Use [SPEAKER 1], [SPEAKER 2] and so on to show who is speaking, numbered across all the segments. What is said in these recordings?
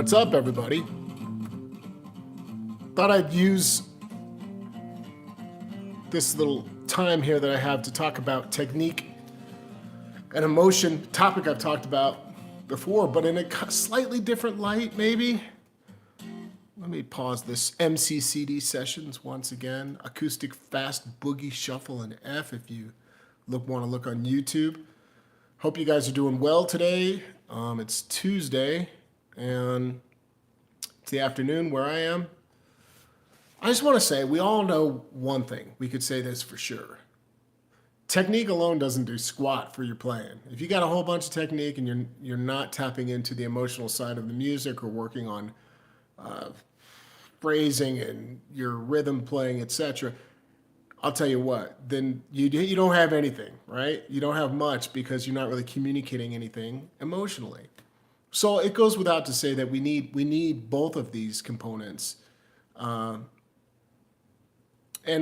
[SPEAKER 1] What's up, everybody? Thought I'd use this little time here that I have to talk about technique and emotion, topic I've talked about before, but in a slightly different light, maybe. Let me pause this MCCD sessions once again. Acoustic Fast Boogie Shuffle in F if you want to look on YouTube. Hope you guys are doing well today. It's Tuesday, and it's the afternoon where I am. I just want to say, we all know one thing. We could say this for sure. Technique alone doesn't do squat for your playing. If you got a whole bunch of technique and you're not tapping into the emotional side of the music or working on phrasing and your rhythm playing, etc., I'll tell you what, then you don't have anything, right? You don't have much because you're not really communicating anything emotionally. So it goes without to say that we need both of these components. And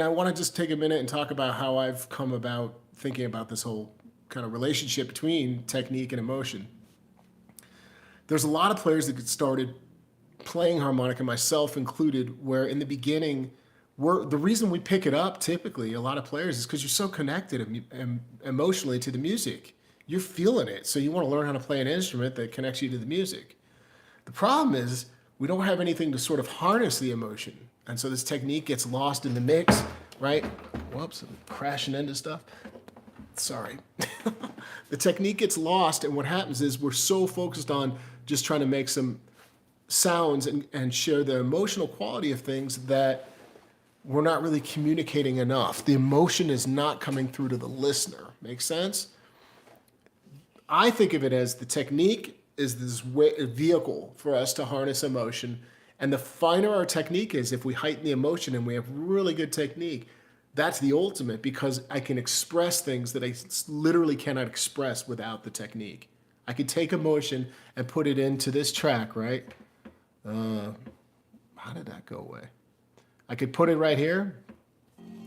[SPEAKER 1] I want to just take a minute and talk about how I've come about thinking about this whole kind of relationship between technique and emotion. There's a lot of players that get started playing harmonica, myself included, where in the beginning, the reason we pick it up, typically, a lot of players, is because you're so connected emotionally to the music. You're feeling it, so you want to learn how to play an instrument that connects you to the music. The problem is we don't have anything to sort of harness the emotion. And so this technique gets lost in the mix, right? Whoops, I'm crashing into stuff. Sorry. The technique gets lost, and what happens is we're so focused on just trying to make some sounds and share the emotional quality of things that we're not really communicating enough. The emotion is not coming through to the listener. Make sense? I think of it as the technique is this vehicle for us to harness emotion. And the finer our technique is, if we heighten the emotion and we have really good technique, that's the ultimate, because I can express things that I literally cannot express without the technique. I could take emotion and put it into this track, right? How did that go away? I could put it right here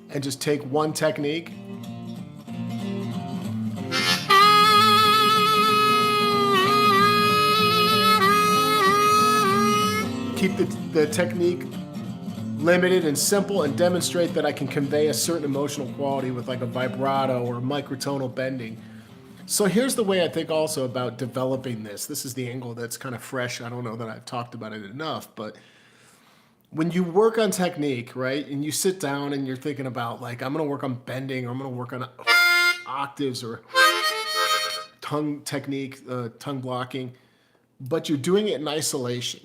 [SPEAKER 1] and just take one technique. Keep the technique limited and simple and demonstrate that I can convey a certain emotional quality with like a vibrato or microtonal bending. So here's the way I think also about developing this. This is the angle that's kind of fresh. I don't know that I've talked about it enough, but when you work on technique, right, and you sit down and you're thinking about like, I'm going to work on bending, or I'm going to work on octaves or tongue technique, tongue blocking, but you're doing it in isolation.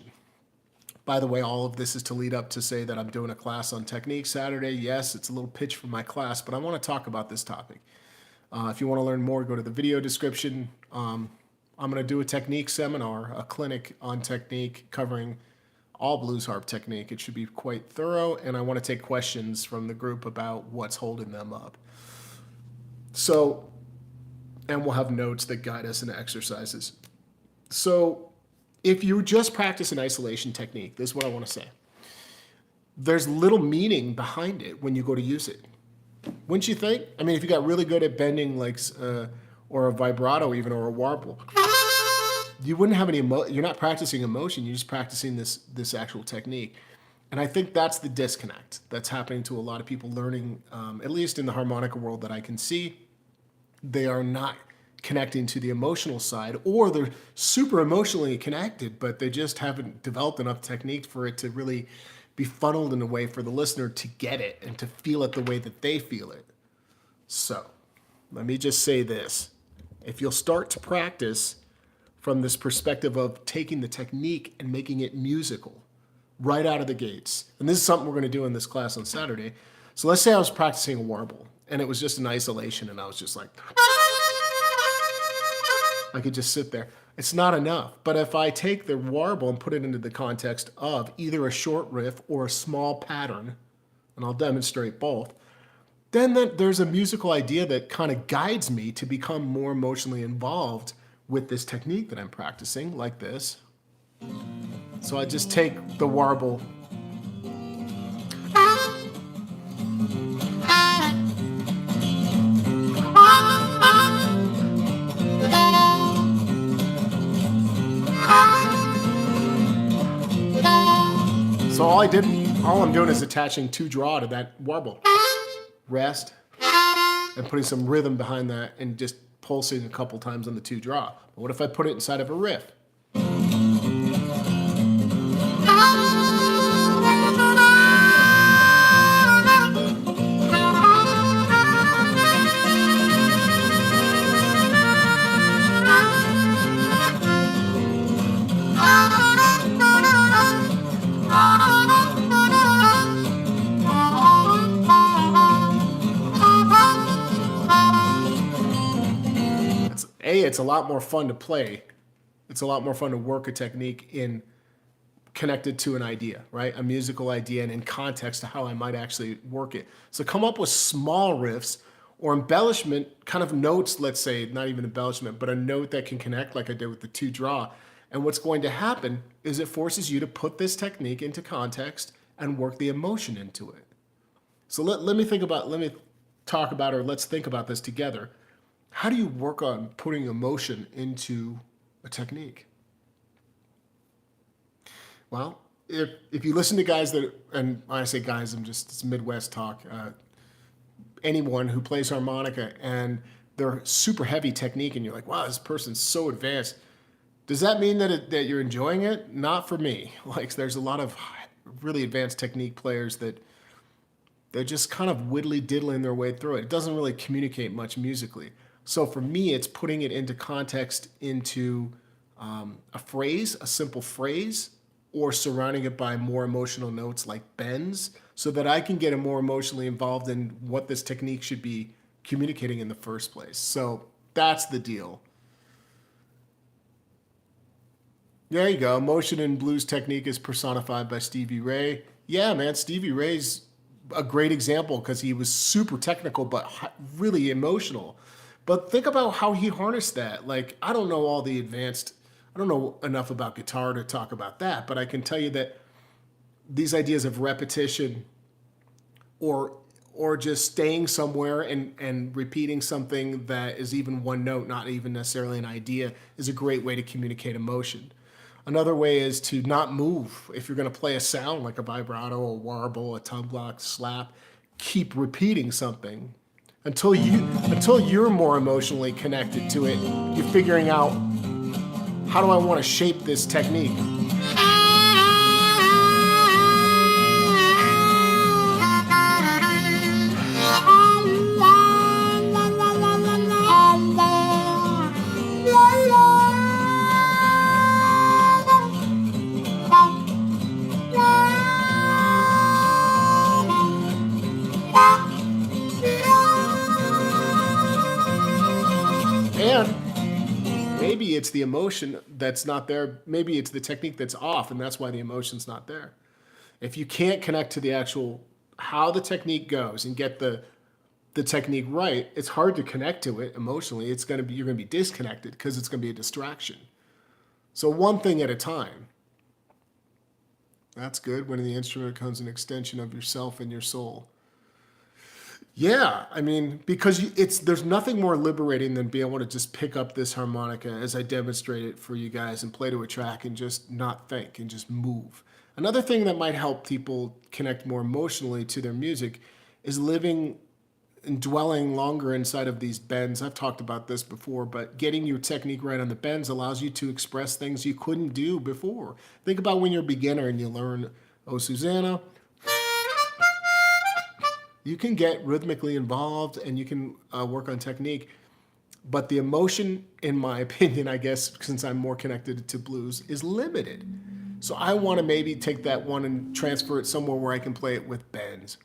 [SPEAKER 1] By the way, all of this is to lead up to say that I'm doing a class on technique Saturday. Yes, it's a little pitch for my class, but I want to talk about this topic. If you want to learn more, go to the video description. I'm going to do a technique seminar, a clinic on technique covering all blues harp technique. It should be quite thorough, and I want to take questions from the group about what's holding them up. So, and we'll have notes that guide us in exercises. So, if you just practice an isolation technique, this is what I want to say. There's little meaning behind it when you go to use it. Wouldn't you think? I mean, if you got really good at bending, like, or a vibrato even, or a warble, you wouldn't have any you're not practicing emotion, you're just practicing this actual technique. And I think that's the disconnect that's happening to a lot of people learning, at least in the harmonica world that I can see. They are not connecting to the emotional side, or they're super emotionally connected, but they just haven't developed enough technique for it to really be funneled in a way for the listener to get it and to feel it the way that they feel it. So let me just say this. If you'll start to practice from this perspective of taking the technique and making it musical right out of the gates, and this is something we're going to do in this class on Saturday. So let's say I was practicing a warble and it was just in isolation and I was just like, I could just sit there. It's not enough. But if I take the warble and put it into the context of either a short riff or a small pattern, and I'll demonstrate both, then there's a musical idea that kind of guides me to become more emotionally involved with this technique that I'm practicing, like this. So I just take the warble. So all I'm doing is attaching 2-draw to that warble. Rest, and putting some rhythm behind that and just pulsing a couple times on the 2-draw. But what if I put it inside of a riff? It's a lot more fun to play. It's a lot more fun to work a technique in connected to an idea, right? A musical idea and in context to how I might actually work it. So come up with small riffs or embellishment kind of notes, let's say, not even embellishment, but a note that can connect like I did with the 2-draw. And what's going to happen is it forces you to put this technique into context and work the emotion into it. So let me talk about, or let's think about this together. How do you work on putting emotion into a technique? Well, if you listen to guys that, and when I say guys, it's Midwest talk, anyone who plays harmonica and they're super heavy technique and you're like, wow, this person's so advanced. Does that mean that you're enjoying it? Not for me. Like there's a lot of really advanced technique players that they're just kind of whittly diddling their way through it. It doesn't really communicate much musically. So for me, it's putting it into context into a phrase, a simple phrase, or surrounding it by more emotional notes like bends so that I can get more emotionally involved in what this technique should be communicating in the first place. So that's the deal. There you go. Emotion in blues technique is personified by Stevie Ray. Yeah, man, Stevie Ray's a great example because he was super technical but really emotional. But think about how he harnessed that. Like, I don't know enough about guitar to talk about that, but I can tell you that these ideas of repetition or just staying somewhere and repeating something that is even one note, not even necessarily an idea, is a great way to communicate emotion. Another way is to not move. If you're going to play a sound like a vibrato, a warble, a tongue block, slap, keep repeating something until you're more emotionally connected to it. You're figuring out, how do I want to shape this technique? And maybe it's the emotion that's not there. Maybe it's the technique that's off, and that's why the emotion's not there. If you can't connect to the actual how the technique goes and get the technique right, it's hard to connect to it emotionally. You're going to be disconnected because it's going to be a distraction. So one thing at a time. That's good when the instrument becomes an extension of yourself and your soul. Yeah, I mean, because there's nothing more liberating than being able to just pick up this harmonica as I demonstrate it for you guys and play to a track and just not think and just move. Another thing that might help people connect more emotionally to their music is living and dwelling longer inside of these bends. I've talked about this before, but getting your technique right on the bends allows you to express things you couldn't do before. Think about when you're a beginner and you learn, Oh, Susanna. You can get rhythmically involved and you can work on technique, but the emotion, in my opinion, I guess, since I'm more connected to blues, is limited. So I want to maybe take that one and transfer it somewhere where I can play it with bends.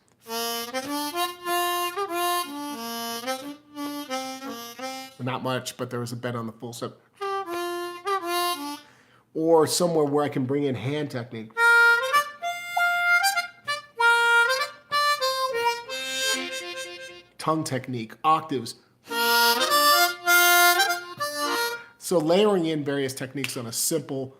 [SPEAKER 1] Not much, but there was a bend on the full step. Or somewhere where I can bring in hand technique. Tongue technique, octaves. So layering in various techniques on a simple,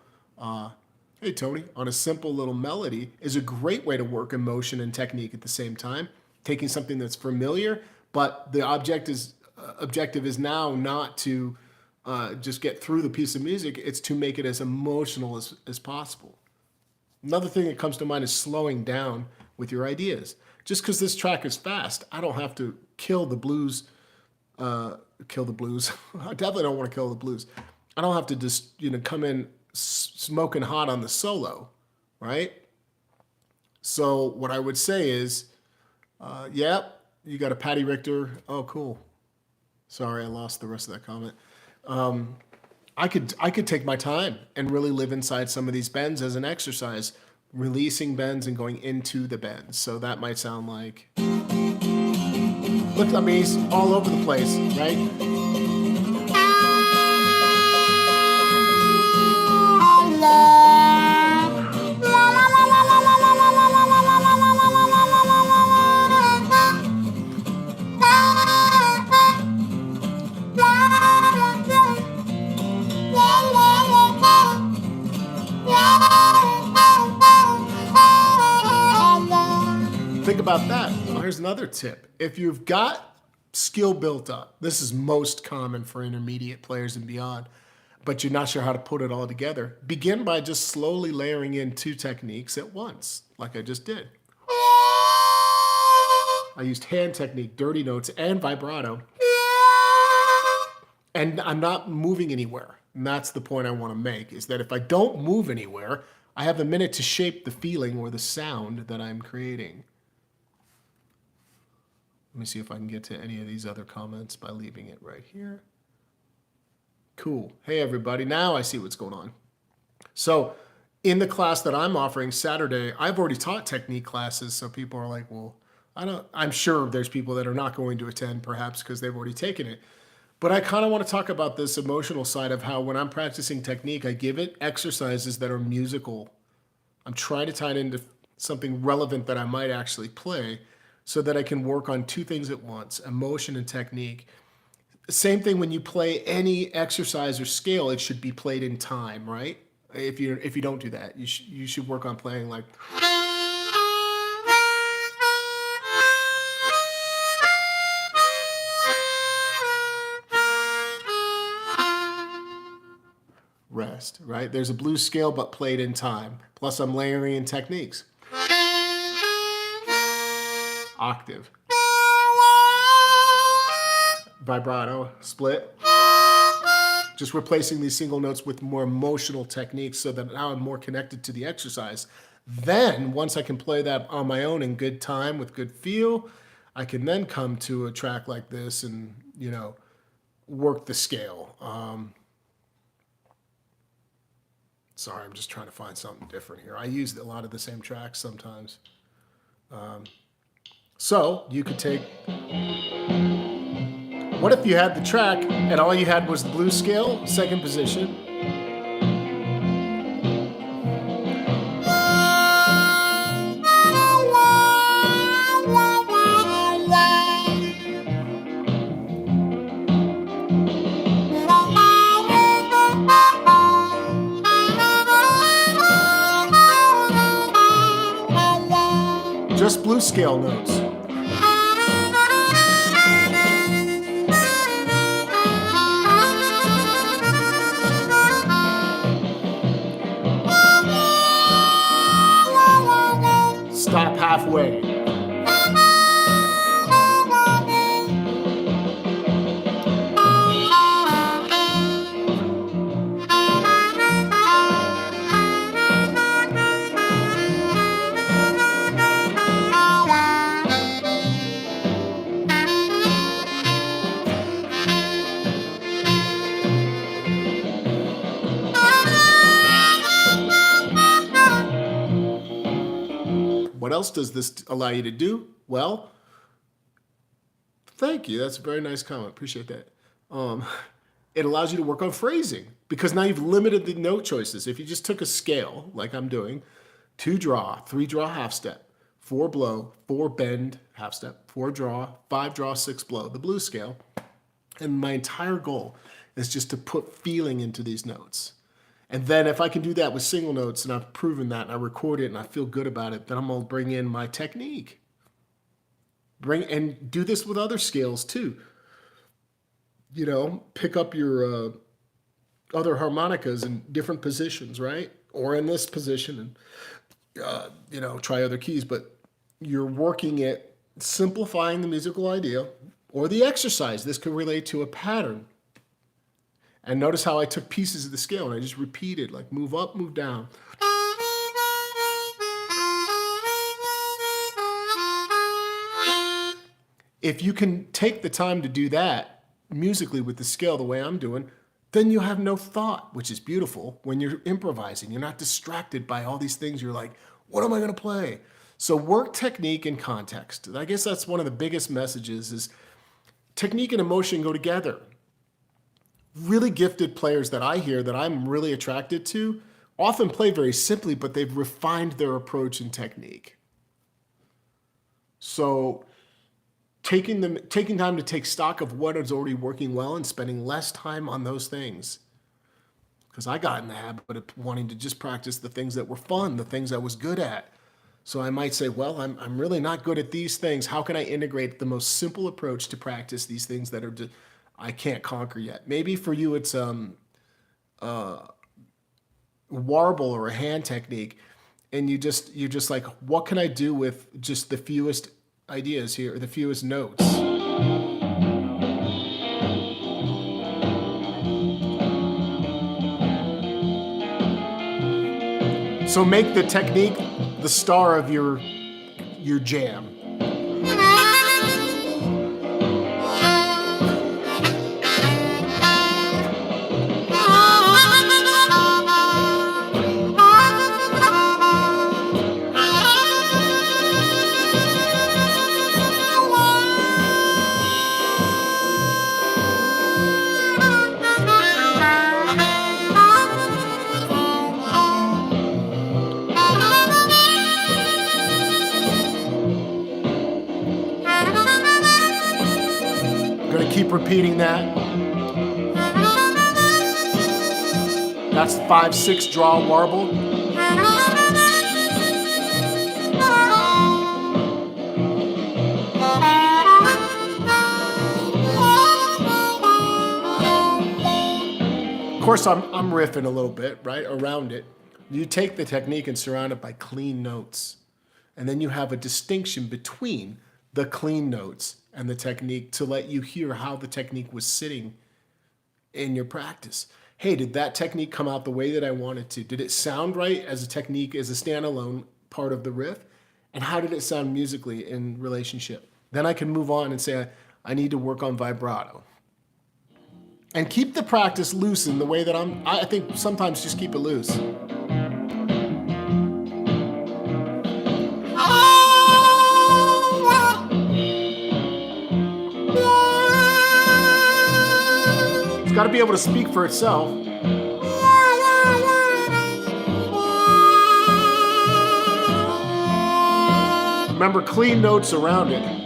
[SPEAKER 1] hey Tony, on a simple little melody is a great way to work emotion and technique at the same time. Taking something that's familiar, but the objective is now not to just get through the piece of music, it's to make it as emotional as possible. Another thing that comes to mind is slowing down with your ideas. Just because this track is fast, I don't have to kill the blues. Kill the blues. I definitely don't want to kill the blues. I don't have to just come in smoking hot on the solo, right? So what I would say is, yep, you got a Patty Richter. Oh, cool. Sorry, I lost the rest of that comment. I could take my time and really live inside some of these bends as an exercise, releasing bends and going into the bends. So that might sound like, look, I mean, he's all over the place, right? Think about that. Well, here's another tip. If you've got skill built up, this is most common for intermediate players and beyond, but you're not sure how to put it all together, begin by just slowly layering in 2 techniques at once, like I just did. I used hand technique, dirty notes, and vibrato, and I'm not moving anywhere. And that's the point I want to make, is that if I don't move anywhere, I have a minute to shape the feeling or the sound that I'm creating. Let me see if I can get to any of these other comments by leaving it right here. Cool. Hey, everybody. Now I see what's going on. So in the class that I'm offering Saturday, I've already taught technique classes. So people are like, well, I'm sure there's people that are not going to attend perhaps because they've already taken it. But I kind of want to talk about this emotional side of how when I'm practicing technique, I give it exercises that are musical. I'm trying to tie it into something relevant that I might actually play so that I can work on 2 things at once, emotion and technique. Same thing when you play any exercise or scale, it should be played in time, right? If you don't do that, you should work on playing like rest, right? There's a blues scale, but played in time. Plus I'm layering in techniques. Octave. Vibrato, split. Just replacing these single notes with more emotional techniques so that now I'm more connected to the exercise. Then, once I can play that on my own in good time with good feel, I can then come to a track like this and, work the scale. Sorry, I'm just trying to find something different here. I use a lot of the same tracks sometimes. So you could take, what if you had the track and all you had was the blues scale, second position, just blues scale notes. Stop halfway. What else does this allow you to do? Well, thank you. That's a very nice comment. Appreciate that. It allows you to work on phrasing because now you've limited the note choices. If you just took a scale, like I'm doing, 2 draw, 3 draw half step, 4 blow, 4 bend half step, 4 draw, 5 draw, 6 blow, the blues scale. And my entire goal is just to put feeling into these notes. And then if I can do that with single notes and I've proven that and I record it and I feel good about it, then I'm going to bring in my technique. And do this with other scales too. Pick up your other harmonicas in different positions, right? Or in this position and try other keys, but you're working at simplifying the musical idea or the exercise. This could relate to a pattern. And notice how I took pieces of the scale and I just repeated, like move up, move down. If you can take the time to do that musically with the scale the way I'm doing, then you have no thought, which is beautiful when you're improvising. You're not distracted by all these things. You're like, what am I going to play? So work technique and context. I guess that's one of the biggest messages is technique and emotion go together. Really gifted players that I hear that I'm really attracted to often play very simply, but they've refined their approach and technique. So taking time to take stock of what is already working well and spending less time on those things. Because I got in the habit of wanting to just practice the things that were fun, the things I was good at. So I might say, well, I'm really not good at these things. How can I integrate the most simple approach to practice these things that are I can't conquer yet? Maybe for you it's warble or a hand technique, and you're just like, what can I do with just the fewest ideas here, or the fewest notes? So make the technique the star of your jam. Keep repeating that. That's 5/6 draw warble. Of course, I'm riffing a little bit, right, around it. You take the technique and surround it by clean notes. And then you have a distinction between the clean notes and the technique to let you hear how the technique was sitting in your practice. Hey, did that technique come out the way that I wanted to? Did it sound right as a technique, as a standalone part of the riff? And how did it sound musically in relationship? Then I can move on and say, I need to work on vibrato. And keep the practice loose in the way that I think sometimes just keep it loose. It's got to be able to speak for itself. Remember, clean notes around it.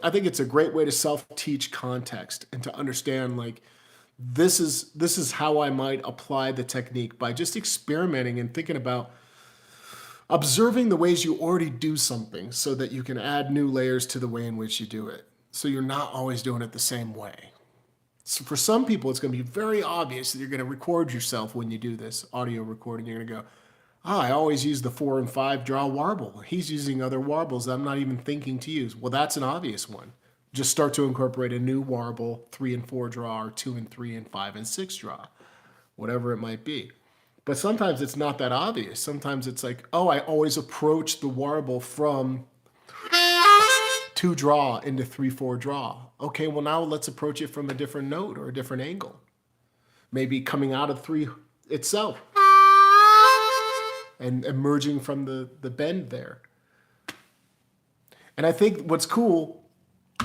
[SPEAKER 1] I think it's a great way to self-teach context and to understand, like, this is how I might apply the technique by just experimenting and thinking about observing the ways you already do something so that you can add new layers to the way in which you do it. So you're not always doing it the same way. So for some people, it's going to be very obvious that you're going to record yourself when you do this audio recording. You're going to go, I always use the 4 and 5 draw warble. He's using other warbles that I'm not even thinking to use. Well, that's an obvious one. Just start to incorporate a new warble, 3 and 4 draw, or 2 and 3 and 5 and 6 draw, whatever it might be. But sometimes it's not that obvious. Sometimes it's like, I always approach the warble from 2 draw into 3/4 draw. Okay, well now let's approach it from a different note or a different angle. Maybe coming out of 3 itself and emerging from the bend there. And I think what's cool,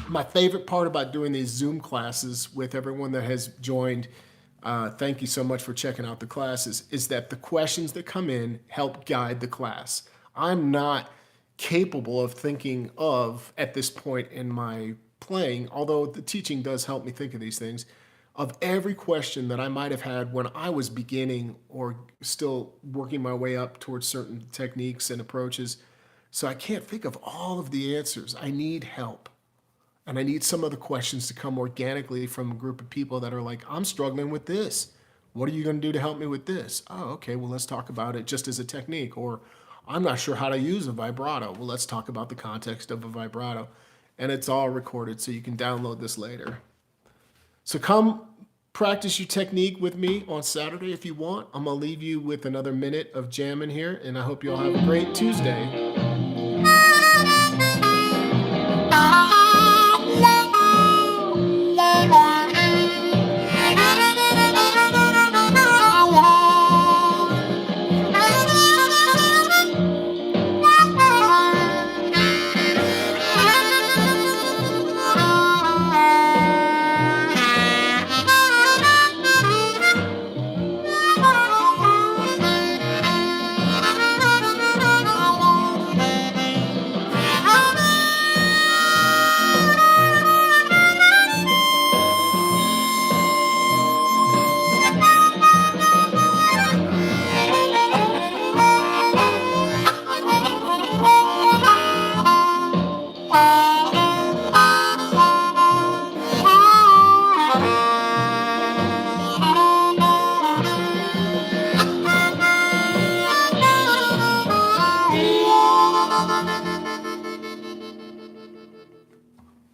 [SPEAKER 1] my favorite part about doing these Zoom classes with everyone that has joined, thank you so much for checking out the classes, is that the questions that come in help guide the class. I'm not capable of thinking of at this point in my playing, although the teaching does help me think of these things, of every question that I might have had when I was beginning or still working my way up towards certain techniques and approaches. So I can't think of all of the answers. I need help. And I need some of the questions to come organically from a group of people that are like, I'm struggling with this. What are you going to do to help me with this? Oh, okay, well, let's talk about it just as a technique. Or I'm not sure how to use a vibrato. Well, let's talk about the context of a vibrato. And it's all recorded, so you can download this later. So come practice your technique with me on Saturday if you want. I'm going to leave you with another minute of jamming here, and I hope you all have a great Tuesday.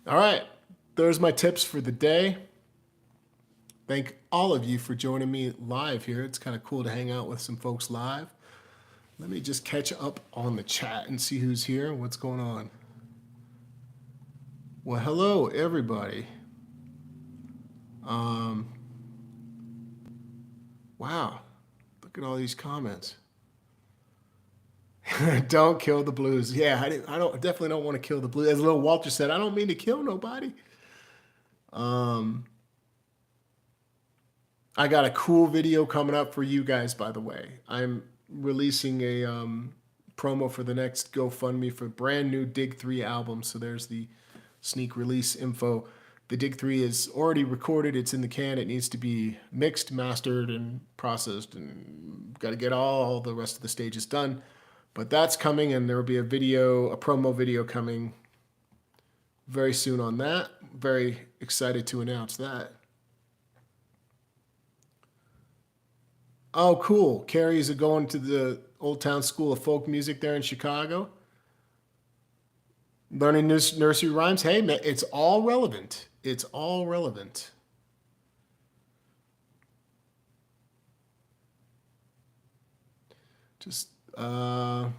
[SPEAKER 1] All right, there's my tips for the day. Thank all of you for joining me live here. It's kind of cool to hang out with some folks live. Let me just catch up on the chat and see who's here and what's going on. Well, hello, everybody. Wow, look at all these comments. Don't kill the blues. Yeah, I definitely don't want to kill the blues. As little Walter said, I don't mean to kill nobody. I got a cool video coming up for you guys, by the way. I'm releasing a promo for the next GoFundMe for brand new Dig 3 album. So there's the sneak release info. The Dig 3 is already recorded. It's in the can. It needs to be mixed, mastered, and processed. And got to get all the rest of the stages done. But that's coming, and there will be a promo video coming very soon on that. Very excited to announce that. Oh, cool. Carrie's going to the Old Town School of Folk Music there in Chicago. Learning nursery rhymes. Hey, man, it's all relevant. It's all relevant. Just, right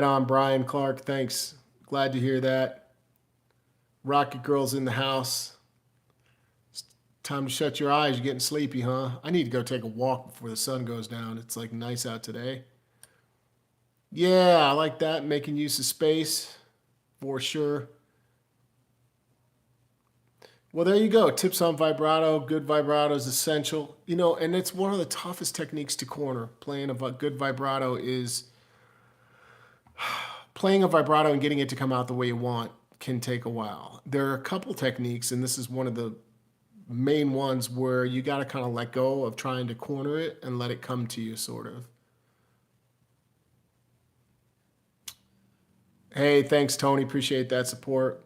[SPEAKER 1] on, Brian Clark. Thanks. Glad to hear that. Rocket Girl's in the house. It's time to shut your eyes. You're getting sleepy, huh? I need to go take a walk before the sun goes down. It's like nice out today. Yeah, I like that. Making use of space for sure. Well, there you go. Tips on vibrato. Good vibrato is essential. And it's one of the toughest techniques to corner. Playing a good vibrato is playing a vibrato and getting it to come out the way you want can take a while. There are a couple techniques, and this is one of the main ones where you got to kind of let go of trying to corner it and let it come to you, sort of. Hey, thanks, Tony. Appreciate that support.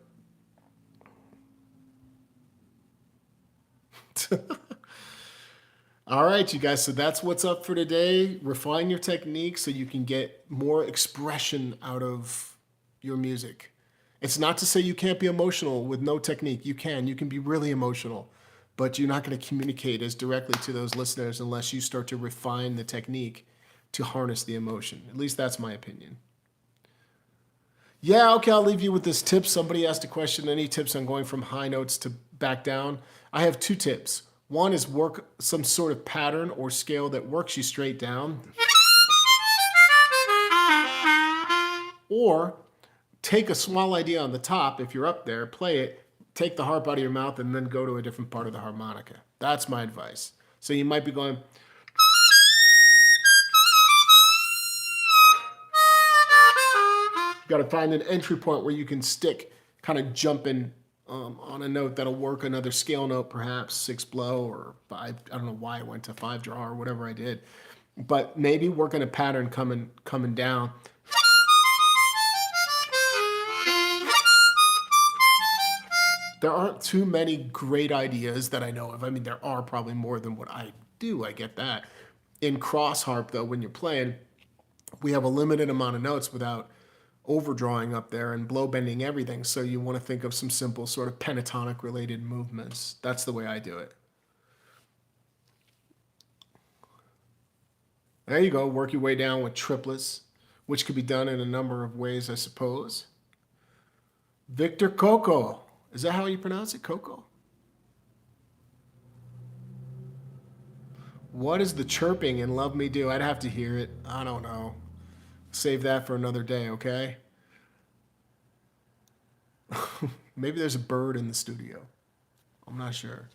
[SPEAKER 1] All right, you guys. So that's what's up for today. Refine your technique so you can get more expression out of your music. It's not to say you can't be emotional with no technique. You can. You can be really emotional, but you're not going to communicate as directly to those listeners unless you start to refine the technique to harness the emotion. At least that's my opinion. Yeah, okay, I'll leave you with this tip. Somebody asked a question, any tips on going from high notes to back down? I have two tips. One is work some sort of pattern or scale that works you straight down. Or take a small idea on the top, if you're up there, play it, take the harp out of your mouth, and then go to a different part of the harmonica. That's my advice. So you might be going... got to find an entry point where you can stick, kind of jumping on a note that'll work another scale note, perhaps 6 blow or 5. I don't know why I went to 5 draw or whatever I did, but maybe working a pattern coming down. There aren't too many great ideas that I know of. I mean, there are probably more than what I do. I get that. In cross harp, though, when you're playing, we have a limited amount of notes without overdrawing up there and blow bending everything. So you want to think of some simple sort of pentatonic related movements. That's the way I do it. There you go. Work your way down with triplets, which could be done in a number of ways, I suppose. Victor Coco. Is that how you pronounce it? Coco? What is the chirping in Love Me Do? I'd have to hear it. I don't know. Save that for another day, okay? Maybe there's a bird in the studio. I'm not sure.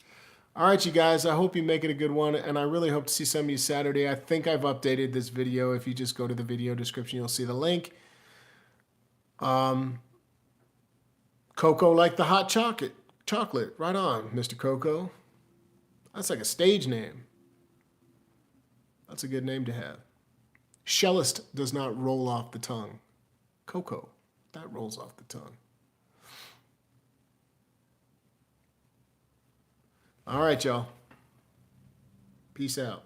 [SPEAKER 1] All right, you guys, I hope you make it a good one, and I really hope to see some of you Saturday. I think I've updated this video. If you just go to the video description, you'll see the link. Coco like the hot chocolate. Chocolate, right on, Mr. Coco. That's like a stage name. That's a good name to have. Shellist does not roll off the tongue. Coco, that rolls off the tongue. All right, y'all. Peace out.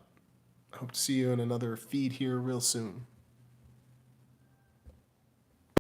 [SPEAKER 1] I hope to see you in another feed here real soon.